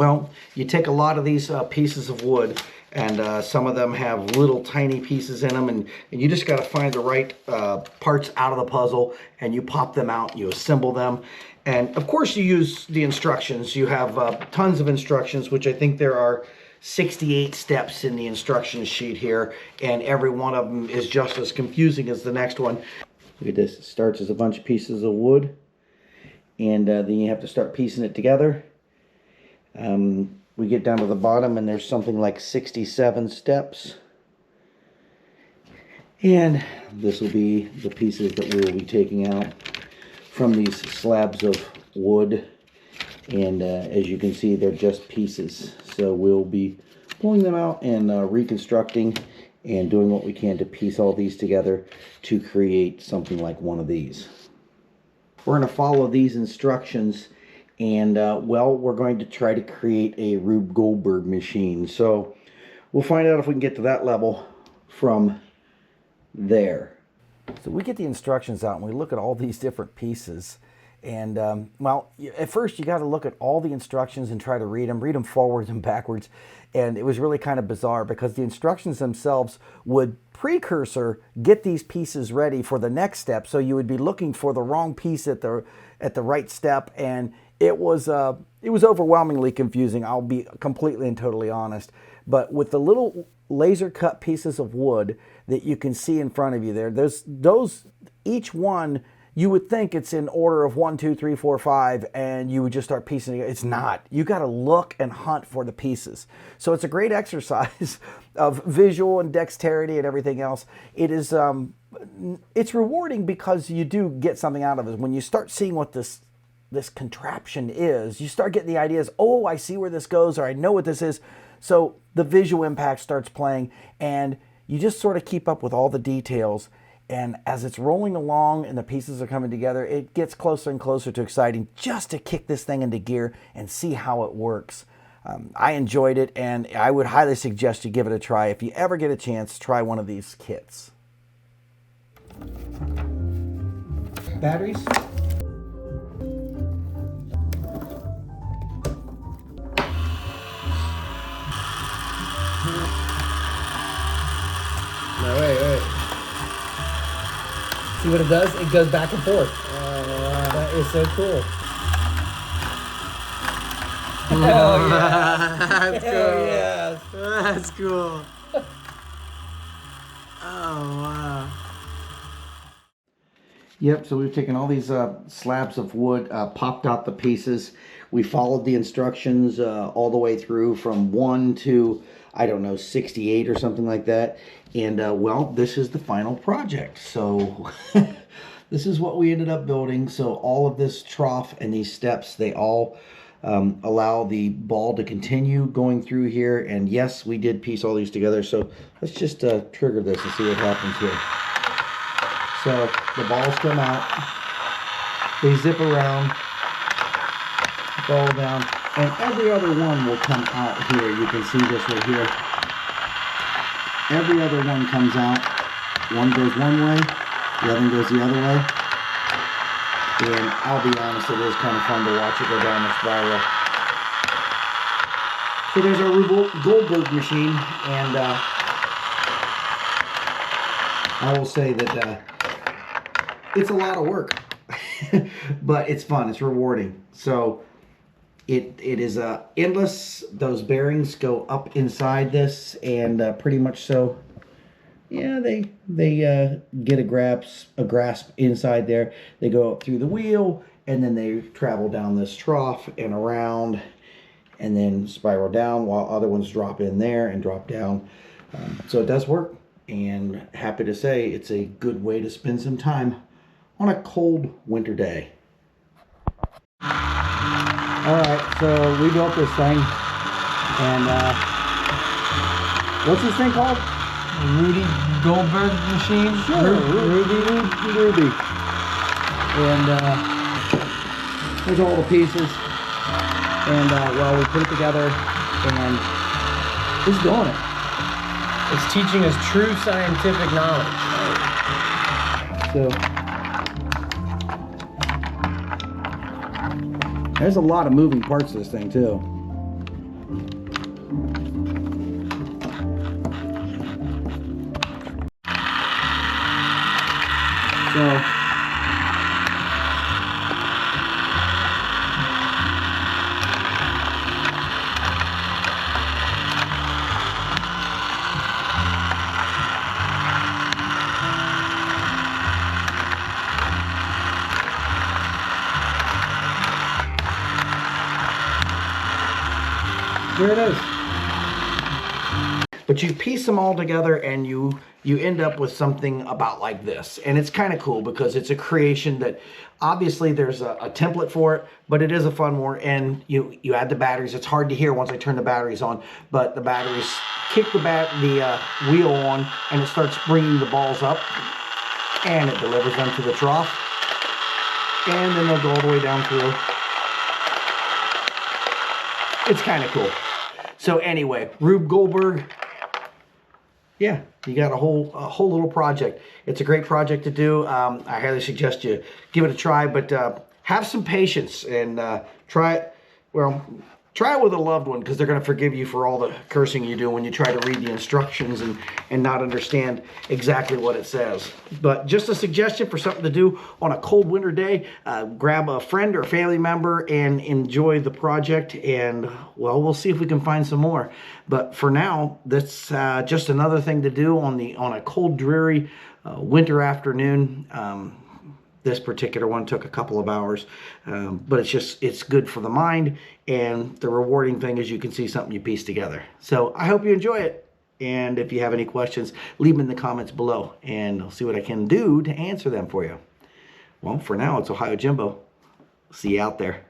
Well, you take a lot of these pieces of wood, and some of them have little tiny pieces in them, and you just got to find the right parts out of the puzzle, and you pop them out, you assemble them, and of course you use the instructions. You have tons of instructions, which I think there are 68 steps in the instruction sheet here, and every one of them is just as confusing as the next one. Look at this. It starts as a bunch of pieces of wood, and then you have to start piecing it together. We get down to the bottom and there's something like 67 steps, and this will be the pieces that we will be taking out from these slabs of wood, and as you can see, they're just pieces, so we'll be pulling them out and reconstructing and doing what we can to piece all these together to create something like one of these. We're going to follow these instructions, and well, we're going to try to create a Rube Goldberg machine. So we'll find out if we can get to that level from there. So we get the instructions out and we look at all these different pieces. And well, at first you got to look at all the instructions and try to read them forwards and backwards. And it was really kind of bizarre because the instructions themselves would precursor get these pieces ready for the next step. So you would be looking for the wrong piece at the right step, and it was overwhelmingly confusing. I'll be completely and totally honest. But with the little laser cut pieces of wood that you can see in front of you there, those each one, you would think it's in order of 1, 2, 3, 4, 5, and you would just start piecing it. It's not. You got to look and hunt for the pieces. So it's a great exercise of visual and dexterity and everything else. It is, it's rewarding because you do get something out of it. When you start seeing what this contraption is, you start getting the ideas. Oh, I see where this goes, or I know what this is. So the visual impact starts playing, and you just sort of keep up with all the details. And as it's rolling along and the pieces are coming together, it gets closer and closer to exciting just to kick this thing into gear and see how it works. I enjoyed it, and I would highly suggest you give it a try. If you ever get a chance, try one of these kits. Batteries? No, wait. See what it does? It goes back and forth. That is so cool. Oh, yeah. That's cool. Yes. That's cool. Oh, wow. Yep, so we've taken all these slabs of wood, popped out the pieces. We followed the instructions all the way through from 1 to, I don't know, 68 or something like that. And, well, this is the final project. So this is what we ended up building. So all of this trough and these steps, they all allow the ball to continue going through here. And yes, we did piece all these together. So let's just trigger this and see what happens here. So the balls come out, they zip around, fall down, and every other one will come out here. You can see this right here. Every other one comes out. One goes one way, the other one goes the other way. And I'll be honest, it is kind of fun to watch it go down the spiral. So there's our Rube Goldberg machine, and I will say that it's a lot of work, but it's fun, it's rewarding. So it is endless. Those bearings go up inside this, and pretty much so, yeah, they get a grasp inside there. They go up through the wheel, and then they travel down this trough and around, and then spiral down, while other ones drop in there and drop down. So it does work, and happy to say it's a good way to spend some time on a cold winter day. Alright, so we built this thing, and what's this thing called? Rube Goldberg Machine? Sure, Ruby. And there's all the pieces, and well, we put it together, and it's doing it. It's teaching us true scientific knowledge. So there's a lot of moving parts to this thing too. So there it is. But you piece them all together and you end up with something about like this. And it's kind of cool because it's a creation that obviously there's a template for it, but it is a fun one. And you add the batteries. It's hard to hear once I turn the batteries on, but the batteries kick the wheel on and it starts bringing the balls up and it delivers them to the trough. And then they'll go all the way down through. It's kind of cool. So anyway, Rube Goldberg, yeah, you got a whole little project. It's a great project to do. I highly suggest you give it a try, but have some patience and try it. Well, try it with a loved one because they're going to forgive you for all the cursing you do when you try to read the instructions and not understand exactly what it says. But just a suggestion for something to do on a cold winter day, grab a friend or family member and enjoy the project. And, well, we'll see if we can find some more. But for now, that's just another thing to do on a cold, dreary winter afternoon. This particular one took a couple of hours, but it's good for the mind, and the rewarding thing is you can see something you piece together. So I hope you enjoy it, and if you have any questions, leave them in the comments below, and I'll see what I can do to answer them for you. Well, for now, it's Ohio Jimbo. See you out there.